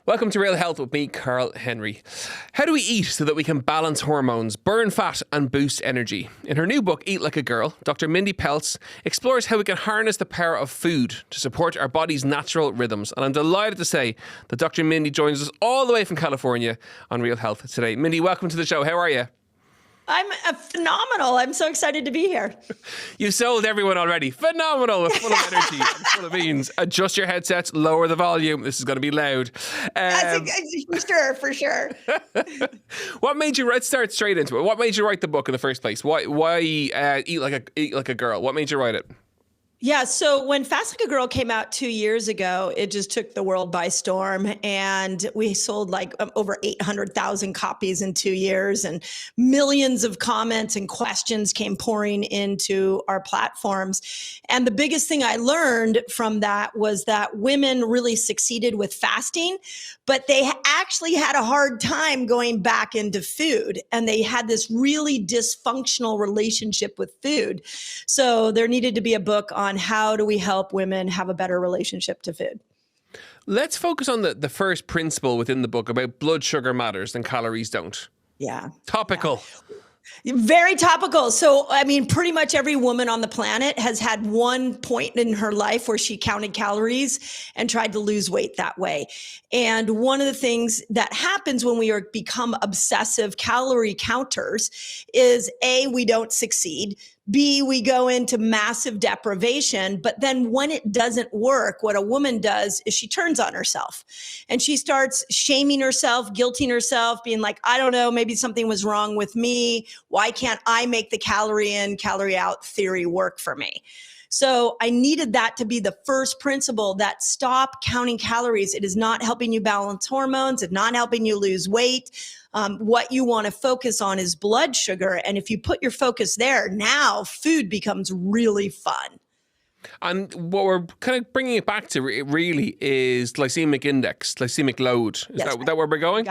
Welcome to Real Health with me, Karl Henry. How do we eat so that we can balance hormones, burn fat and boost energy? In her new book, Eat Like a Girl, Dr Mindy Pelz explores how we can harness the power of food to support our body's natural rhythms. And I'm delighted to say that Dr Mindy joins us all the way from California on Real Health today. Mindy, welcome to the show. How are you? I'm phenomenal. I'm so excited to be here. You sold everyone already. Phenomenal, full of energy and full of beans. Adjust your headsets, lower the volume. This is going to be loud. For sure. What made you start straight into it? What made you write the book in the first place? Why eat like a girl? What made you write it? Yeah, so when Fast Like a Girl came out 2 years ago, it just took the world by storm. And we sold like over 800,000 copies in 2 years, and millions of comments and questions came pouring into our platforms. And the biggest thing I learned from that was that women really succeeded with fasting, but they actually had a hard time going back into food. And they had this really dysfunctional relationship with food. So there needed to be a book on how do we help women have a better relationship to food. Let's focus on the first principle within the book about blood sugar matters and calories don't. Yeah. Topical. Yeah. Very topical. So, I mean, pretty much every woman on the planet has had one point in her life where she counted calories and tried to lose weight that way. And one of the things that happens when we become obsessive calorie counters is A, we don't succeed. B, we go into massive deprivation. But then when it doesn't work, what a woman does is she turns on herself and she starts shaming herself, guilting herself, being like, I don't know, maybe something was wrong with me. Why can't I make the calorie in, calorie out theory work for me? So I needed that to be the first principle, that stop counting calories. It is not helping you balance hormones. It's not helping you lose weight. What you want to focus on is blood sugar. And if you put your focus there, now food becomes really fun. And what we're kind of bringing it back to really is glycemic index, glycemic load. Is that where we're going?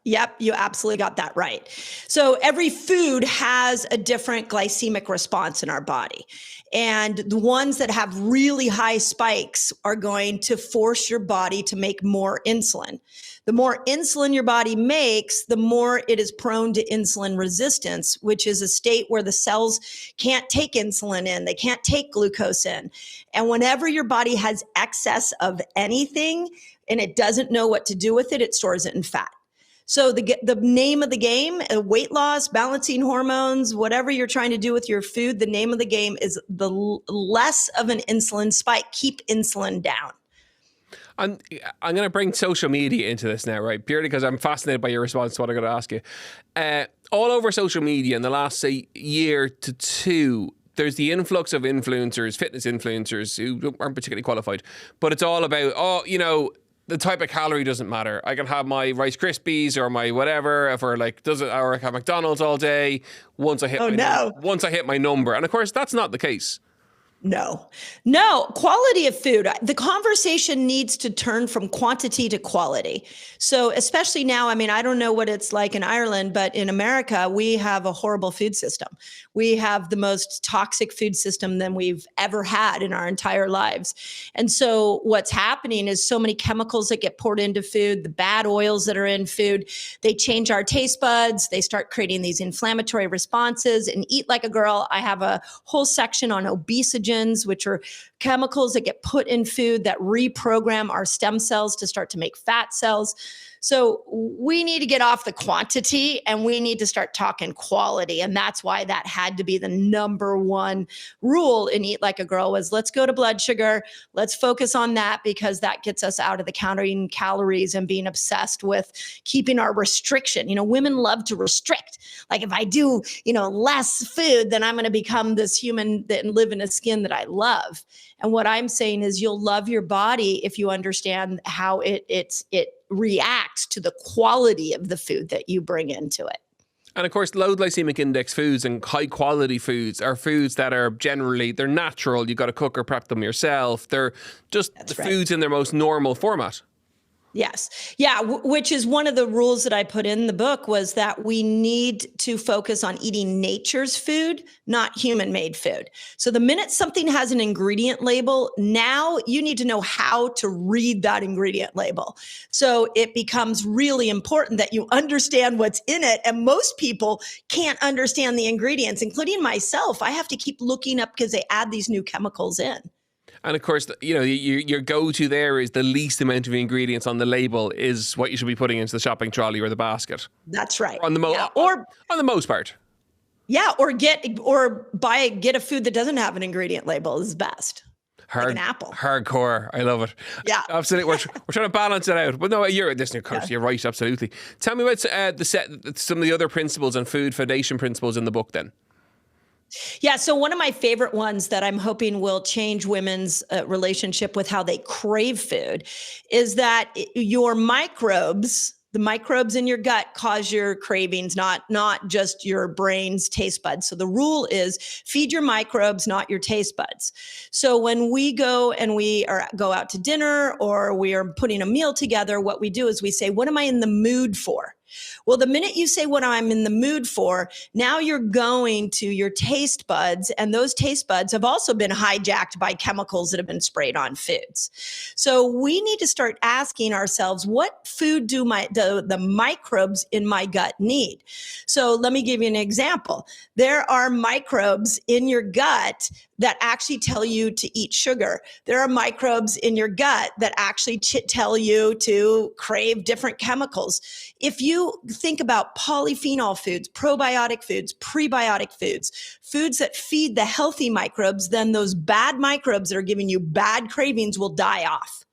Yep, you absolutely got that right. So every food has a different glycemic response in our body. And the ones that have really high spikes are going to force your body to make more insulin. The more insulin your body makes, the more it is prone to insulin resistance, which is a state where the cells can't take insulin in, they can't take glucose in. And whenever your body has excess of anything and it doesn't know what to do with it, it stores it in fat. So the name of the game, weight loss, balancing hormones, whatever you're trying to do with your food, the name of the game is the less of an insulin spike. Keep insulin down. I'm going to bring social media into this now, right? Purely because I'm fascinated by your response to what I'm going to ask you. All over social media in the last, say, year to two, there's the influx of influencers, fitness influencers who aren't particularly qualified, but it's all about, the type of calorie doesn't matter. I can have my Rice Krispies or my whatever, or I can have McDonald's all day once I hit my number. And of course, that's not the case. No, quality of food. The conversation needs to turn from quantity to quality. So especially now, I mean, I don't know what it's like in Ireland, but in America, we have a horrible food system. We have the most toxic food system than we've ever had in our entire lives. And so what's happening is so many chemicals that get poured into food, the bad oils that are in food, they change our taste buds. They start creating these inflammatory responses. And Eat Like a Girl, I have a whole section on obesogens, which are chemicals that get put in food that reprogram our stem cells to start to make fat cells. So we need to get off the quantity and we need to start talking quality. And that's why that had to be the number one rule in Eat Like a Girl was let's go to blood sugar. Let's focus on that because that gets us out of the counting calories and being obsessed with keeping our restriction. Women love to restrict. Like if I do, less food, then I'm going to become this human that live in a skin that I love. And what I'm saying is you'll love your body if you understand how it reacts to the quality of the food that you bring into it. And of course, low glycemic index foods and high quality foods are foods that are generally, they're natural. You've got to cook or prep them yourself. They're just foods in their most normal format. Yes. Yeah. Which is one of the rules that I put in the book, was that we need to focus on eating nature's food, not human made food. So the minute something has an ingredient label, now you need to know how to read that ingredient label. So it becomes really important that you understand what's in it. And most people can't understand the ingredients, including myself. I have to keep looking up because they add these new chemicals in. And of course, your go-to there is the least amount of ingredients on the label is what you should be putting into the shopping trolley or the basket. That's right. On the most part. Yeah, or get a food that doesn't have an ingredient label is best. Like an apple. Hardcore. I love it. Yeah. Absolutely. We're trying to balance it out. But no, you're right, absolutely. Tell me about some of the other principles and food foundation principles in the book then. Yeah. So one of my favorite ones that I'm hoping will change women's relationship with how they crave food is that your microbes, the microbes in your gut, cause your cravings, not just your brain's taste buds. So the rule is feed your microbes, not your taste buds. So when we go and go out to dinner or we are putting a meal together, what we do is we say, what am I in the mood for? Well, the minute you say what I'm in the mood for, now you're going to your taste buds, and those taste buds have also been hijacked by chemicals that have been sprayed on foods. So we need to start asking ourselves, what food do the microbes in my gut need? So let me give you an example. There are microbes in your gut that actually tell you to eat sugar. There are microbes in your gut that actually tell you to crave different chemicals. If you think about polyphenol foods, probiotic foods, prebiotic foods, foods that feed the healthy microbes, then those bad microbes that are giving you bad cravings will die off.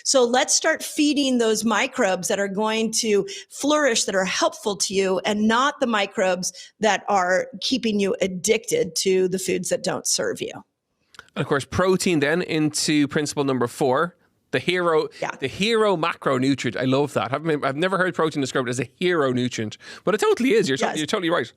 So let's start feeding those microbes that are going to flourish, that are helpful to you, and not the microbes that are keeping you addicted to the foods that don't serve you. And of course, protein then into principle number 4. The hero macronutrient. I love that. I've never heard protein described as a hero nutrient, but it totally is. You're totally right.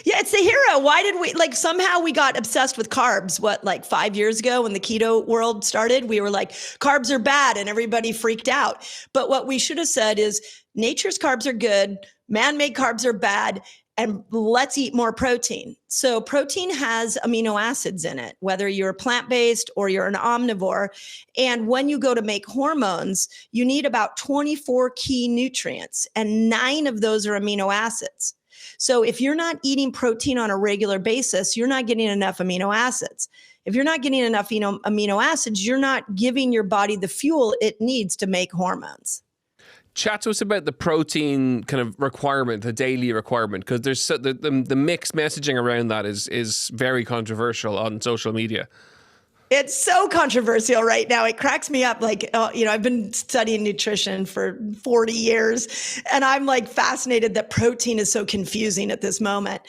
Yeah, it's the hero. Why did we somehow we got obsessed with carbs? 5 years ago when the keto world started, we were like, carbs are bad, and everybody freaked out. But what we should have said is nature's carbs are good, man-made carbs are bad, and let's eat more protein. So protein has amino acids in it, whether you're plant-based or you're an omnivore. And when you go to make hormones, you need about 24 key nutrients, and 9 of those are amino acids. So if you're not eating protein on a regular basis, you're not getting enough amino acids. If you're not getting enough amino acids, you're not giving your body the fuel it needs to make hormones. Chat to us about the protein kind of requirement, the daily requirement, because there's the mixed messaging around that is very controversial on social media. It's so controversial right now. It cracks me up. I've been studying nutrition for 40 years, and I'm fascinated that protein is so confusing at this moment.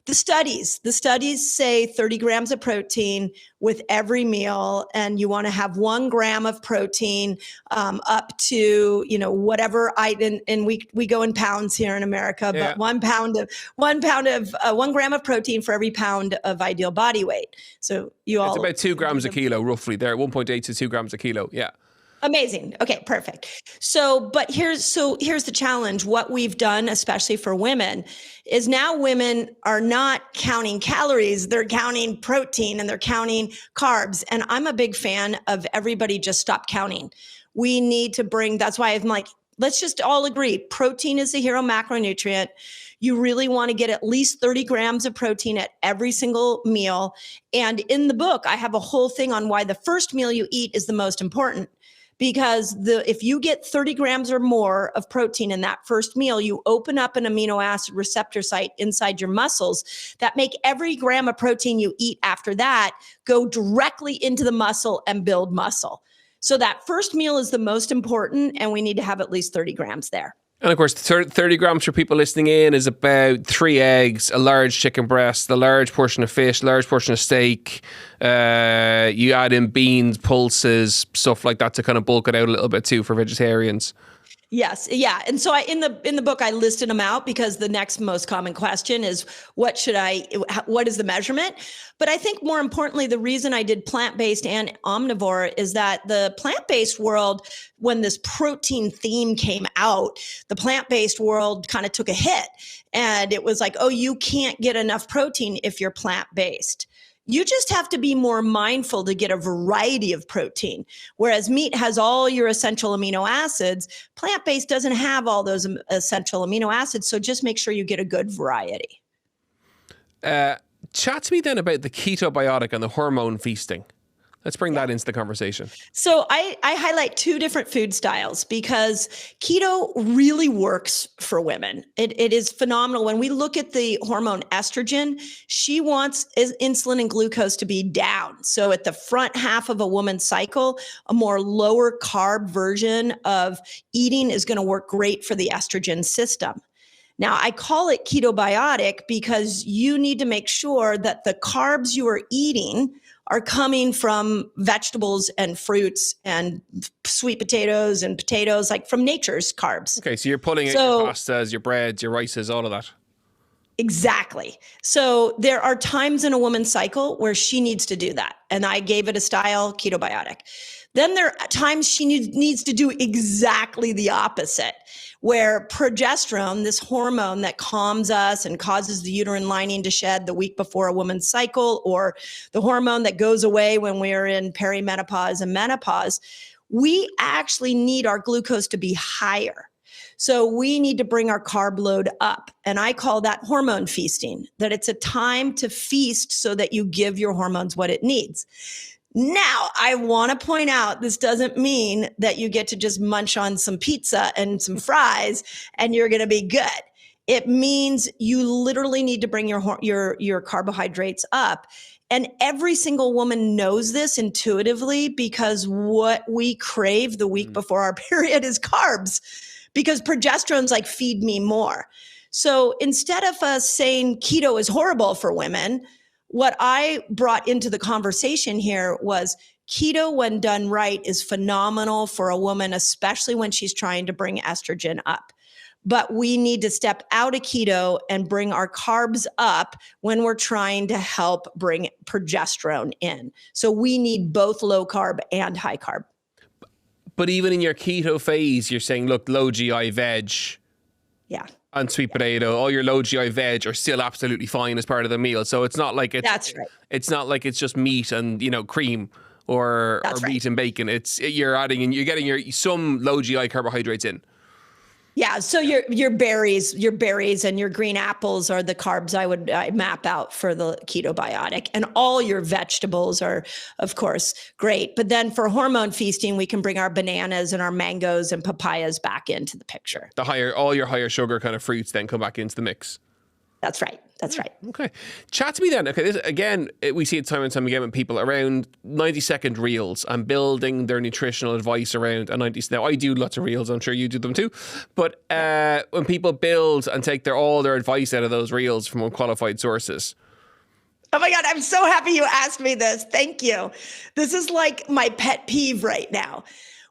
The studies say 30 grams of protein with every meal, and you want to have 1 gram of protein up to, whatever and we go in pounds here in America, but 1 gram of protein for every pound of ideal body weight. So it's about 2 grams a kilo, roughly there, 1.8 to 2 grams a kilo. Yeah. Amazing. Okay, perfect. But here's the challenge. What we've done, especially for women, is now women are not counting calories. They're counting protein and they're counting carbs. And I'm a big fan of everybody just stop counting. We need to that's why I'm like, let's just all agree. Protein is the hero macronutrient. You really want to get at least 30 grams of protein at every single meal. And in the book, I have a whole thing on why the first meal you eat is the most important. Because if you get 30 grams or more of protein in that first meal, you open up an amino acid receptor site inside your muscles that make every gram of protein you eat after that go directly into the muscle and build muscle. So that first meal is the most important, and we need to have at least 30 grams there. And of course, 30 grams for people listening in is about 3 eggs, a large chicken breast, a large portion of fish, large portion of steak. You add in beans, pulses, stuff like that to kind of bulk it out a little bit too for vegetarians. Yes. Yeah. And so in the book, I listed them out because the next most common question is what is the measurement? But I think more importantly, the reason I did plant-based and omnivore is that the plant-based world, when this protein theme came out, the plant-based world kind of took a hit, and it was like, oh, you can't get enough protein if you're plant-based. You just have to be more mindful to get a variety of protein. Whereas meat has all your essential amino acids, plant-based doesn't have all those essential amino acids. So just make sure you get a good variety. Chat to me then about the ketobiotic and the hormone feasting. Let's bring that into the conversation. So I highlight two different food styles because keto really works for women. It is phenomenal. When we look at the hormone estrogen, she wants insulin and glucose to be down. So at the front half of a woman's cycle, a more lower carb version of eating is going to work great for the estrogen system. Now, I call it ketobiotic because you need to make sure that the carbs you are eating are coming from vegetables and fruits and sweet potatoes and potatoes, like from nature's carbs. Okay, so you're pulling in your pastas, your breads, your rices, all of that. Exactly. So there are times in a woman's cycle where she needs to do that. And I gave it a style, ketobiotic. Then there are times she needs to do exactly the opposite, where progesterone, this hormone that calms us and causes the uterine lining to shed the week before a woman's cycle, or the hormone that goes away when we're in perimenopause and menopause, we actually need our glucose to be higher. So we need to bring our carb load up. And I call that hormone feasting, that it's a time to feast so that you give your hormones what it needs. Now, I want to point out, this doesn't mean that you get to just munch on some pizza and some fries and you're going to be good. It means you literally need to bring your carbohydrates up. And every single woman knows this intuitively because what we crave the week before our period is carbs, because progesterone's like, feed me more. So instead of us saying keto is horrible for women, what I brought into the conversation here was keto, when done right, is phenomenal for a woman, especially when she's trying to bring estrogen up. But we need to step out of keto and bring our carbs up when we're trying to help bring progesterone in. So we need both low carb and high carb. But even in your keto phase, you're saying, look, low GI veg. Yeah. And sweet potato, all your low GI veg are still absolutely fine as part of the meal. So it's not like That's right. It's not like it's just meat and, cream or meat and bacon. You're adding in, you're getting some low GI carbohydrates in. Yeah, so your berries and your green apples are the carbs I map out for the ketobiotic, and all your vegetables are, of course, great. But then for hormone feasting, we can bring our bananas and our mangoes and papayas back into the picture. All your higher sugar kind of fruits then come back into the mix. That's right. That's right. Okay. Chat to me then. Okay, this again, we see it time and time again with people around 90-second reels and building their nutritional advice around a 90. Now, I do lots of reels. I'm sure you do them too. But when people build and take all their advice out of those reels from unqualified sources. Oh my God, I'm so happy you asked me this. Thank you. This is like my pet peeve right now,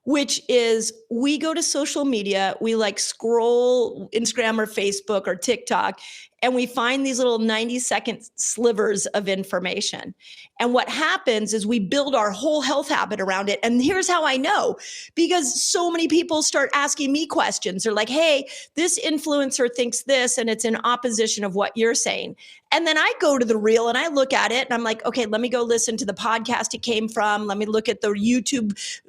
which is we go to social media, we like scroll Instagram or Facebook or TikTok, and we find these little 90-second slivers of information. And what happens is we build our whole health habit around it. And here's how I know, because so many people start asking me questions. They're like, hey, this influencer thinks this, and it's in opposition of what you're saying. And then I go to the reel and I look at it and I'm like, okay, let me go listen to the podcast it came from. Let me look at the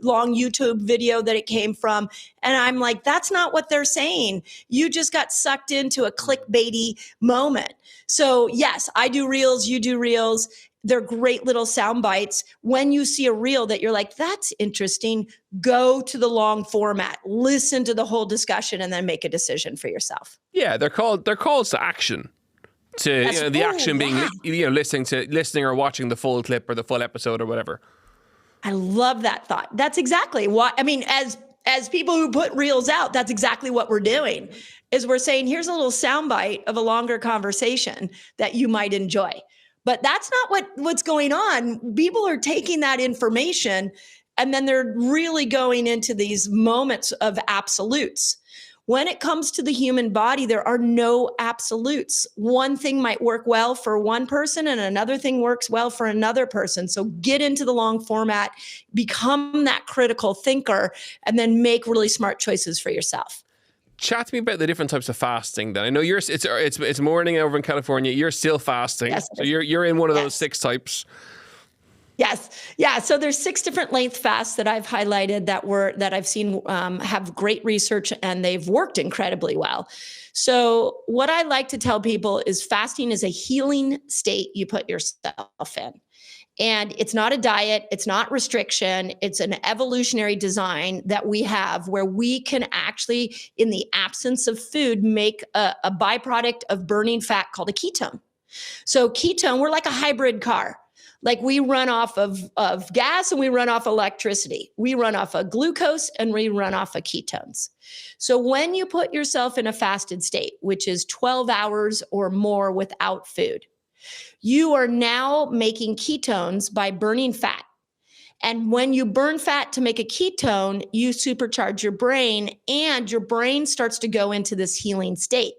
long YouTube video that it came from. And I'm like, that's not what they're saying. You just got sucked into a clickbaity moment. So yes, I do reels, you do reels. They're great little sound bites. When you see a reel that you're like, that's interesting, go to the long format, listen to the whole discussion, and then make a decision for yourself. Yeah, they're calls to action. The action being listening or watching the full clip or the full episode or whatever. I love that thought. That's exactly what I mean. As people who put reels out, that's exactly what we're doing. Is we're saying, here's a little soundbite of a longer conversation that you might enjoy. But that's not what's going on. People are taking that information And then they're really going into these moments of absolutes. When it comes to the human body, there are no absolutes. One thing might work well for one person and another thing works well for another person. So get into the long format, become that critical thinker, and then make really smart choices for yourself. Chat to me about the different types of fasting. Then I know it's morning over in California. You're still fasting, Yes. So you're in one of those 6 types. Yes. Yeah. So there's 6 different length fasts that I've highlighted that I've seen have great research, and they've worked incredibly well. So what I like to tell people is fasting is a healing state you put yourself in. And it's not a diet. It's not restriction. It's an evolutionary design that we have where we can actually, in the absence of food, make a byproduct of burning fat called a ketone. So ketone, we're like a hybrid car. Like we run off of gas and we run off electricity. We run off of glucose and we run off of ketones. So when you put yourself in a fasted state, which is 12 hours or more without food, you are now making ketones by burning fat. And when you burn fat to make a ketone, you supercharge your brain, and your brain starts to go into this healing state.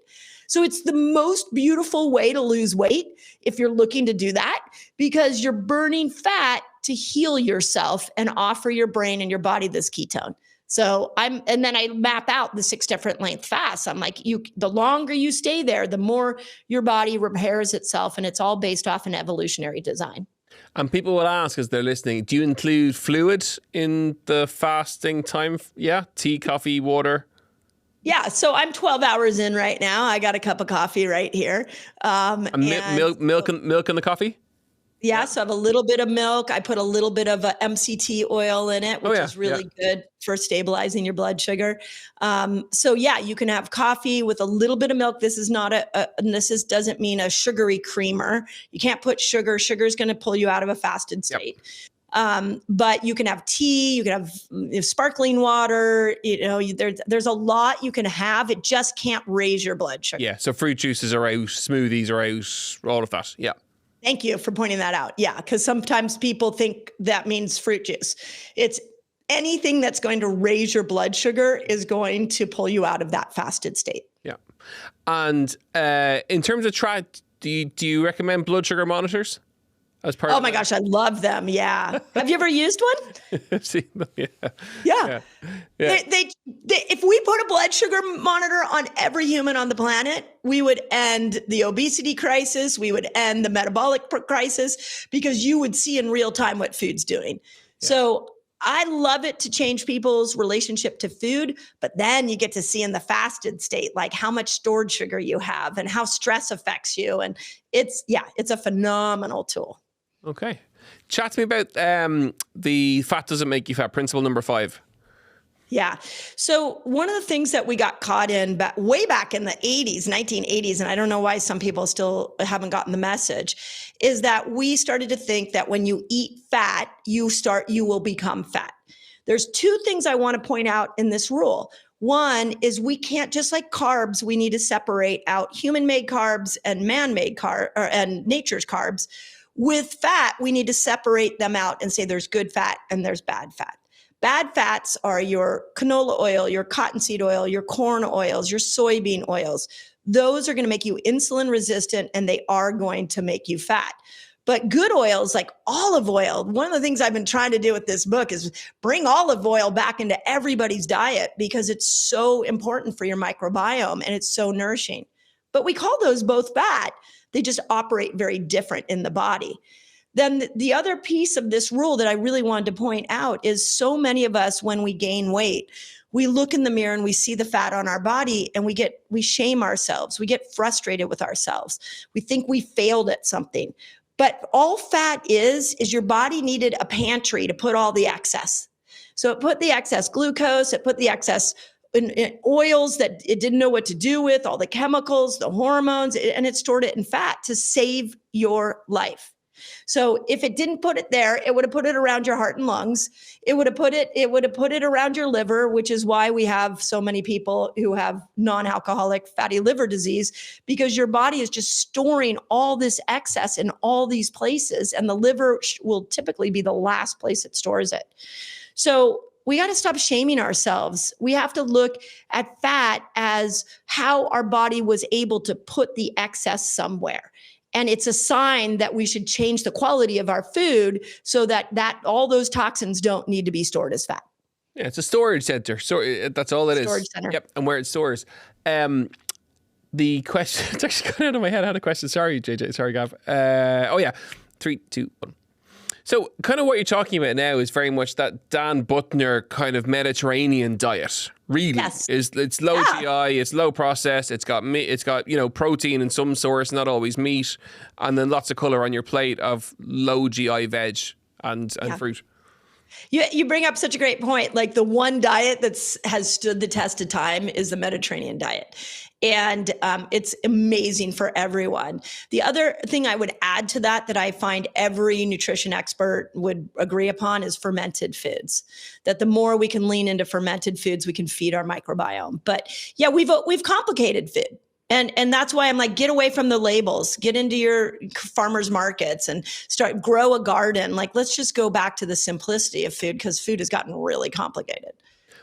So it's the most beautiful way to lose weight if you're looking to do that, because you're burning fat to heal yourself and offer your brain and your body this ketone. So and then I map out the 6 different length fasts. I'm like, the longer you stay there, the more your body repairs itself, and it's all based off an evolutionary design. And people will ask as they're listening, do you include fluid in the fasting time? Yeah, tea, coffee, water. Yeah, so I'm 12 hours in right now. I got a cup of coffee right here. And milk in the coffee? Yeah, so I have a little bit of milk. I put a little bit of MCT oil in it, which is really good for stabilizing your blood sugar. So yeah, you can have coffee with a little bit of milk. This is not doesn't mean a sugary creamer. You can't put sugar. Sugar is going to pull you out of a fasted state. But you can have tea, you can have sparkling water, there's a lot you can have. It just can't raise your blood sugar. Yeah. So fruit juices are out, smoothies are out, all of that. Yeah. Thank you for pointing that out. Yeah. Because sometimes people think that means fruit juice. It's anything that's going to raise your blood sugar is going to pull you out of that fasted state. Yeah. And in terms of do you recommend blood sugar monitors? Oh my gosh, I love them. Yeah. Have you ever used one? I've seen them, yeah. Yeah. If we put a blood sugar monitor on every human on the planet, we would end the obesity crisis. We would end the metabolic crisis, because you would see in real time what food's doing. Yeah. So I love it to change people's relationship to food, but then you get to see in the fasted state, like how much stored sugar you have and how stress affects you. And it's a phenomenal tool. Okay. Chat to me about the fat doesn't make you fat, principle number 5. Yeah. So one of the things that we got caught in way back in the 1980s, and I don't know why some people still haven't gotten the message, is that we started to think that when you eat fat, you will become fat. There's 2 things I want to point out in this rule. One is we can't, just like carbs, we need to separate out human-made carbs and man-made and nature's carbs. With fat, we need to separate them out and say there's good fat and there's bad fat. Bad fats are your canola oil, your cottonseed oil, your corn oils, your soybean oils. Those are going to make you insulin resistant, and they are going to make you fat. But good oils like olive oil, one of the things I've been trying to do with this book is bring olive oil back into everybody's diet, because it's so important for your microbiome and it's so nourishing. But we call those both bad. They just operate very different in the body. Then the other piece of this rule that I really wanted to point out is so many of us, when we gain weight, we look in the mirror and we see the fat on our body and we shame ourselves. We get frustrated with ourselves. We think we failed at something. But all fat is your body needed a pantry to put all the excess. So it put the excess glucose, it put the excess in oils that it didn't know what to do with, all the chemicals, the hormones, and it stored it in fat to save your life. So if it didn't put it there, it would have put it around your heart and lungs. It would have put it around your liver, which is why we have so many people who have non-alcoholic fatty liver disease, because your body is just storing all this excess in all these places, and the liver will typically be the last place it stores it. So we got to stop shaming ourselves. We have to look at fat as how our body was able to put the excess somewhere. And it's a sign that we should change the quality of our food so that all those toxins don't need to be stored as fat. Yeah, it's a storage center. So that's all it is. Storage center. Yep, and where it stores. The question, it's actually gone out of my head. I had a question. Sorry, JJ. Sorry, Gav. Oh, yeah. 3, 2, 1. So kind of what you're talking about now is very much that Dan Buttner kind of Mediterranean diet. Really, Yes. It's low GI, it's low processed, it's got protein in some source, not always meat, and then lots of color on your plate of low GI veg and fruit. You bring up such a great point. Like the one diet has stood the test of time is the Mediterranean diet. And it's amazing for everyone. The other thing I would add to that I find every nutrition expert would agree upon is fermented foods. That the more we can lean into fermented foods, we can feed our microbiome. But yeah, we've complicated food. And that's why I'm like, get away from the labels, get into your farmers markets and grow a garden. Like, let's just go back to the simplicity of food, because food has gotten really complicated.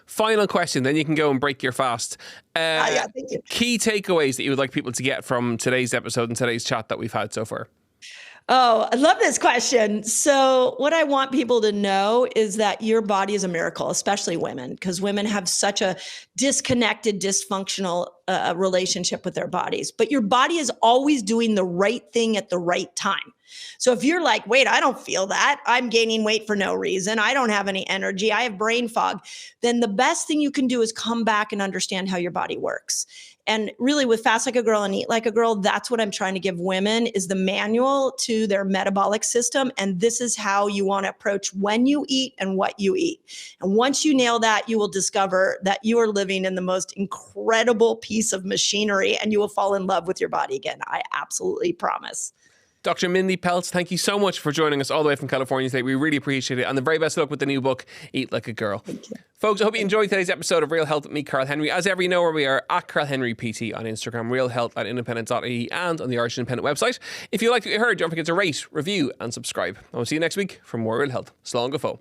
Final question, then you can go and break your fast. Yeah, thank you. Key takeaways that you would like people to get from today's episode and today's chat that we've had so far. Oh, I love this question. So what I want people to know is that your body is a miracle, especially women, because women have such a disconnected, dysfunctional relationship with their bodies. But your body is always doing the right thing at the right time. So if you're like, wait, I don't feel that, I'm gaining weight for no reason, I don't have any energy, I have brain fog, then the best thing you can do is come back and understand how your body works. And really with Fast Like a Girl and Eat Like a Girl, that's what I'm trying to give women is the manual to their metabolic system. And this is how you want to approach when you eat and what you eat. And once you nail that, you will discover that you are living in the most incredible piece of machinery and you will fall in love with your body again. I absolutely promise. Dr. Mindy Pelz, thank you so much for joining us all the way from California today. We really appreciate it. And the very best of luck with the new book, Eat Like a Girl. Thank you. Folks, I hope you enjoyed today's episode of Real Health with me, Karl Henry. As ever, you know where we are, at Karl Henry PT on Instagram, realhealth@independent.ie and on the Irish Independent website. If you liked what you heard, don't forget to rate, review and subscribe. I will see you next week for more Real Health. Slán go fóill.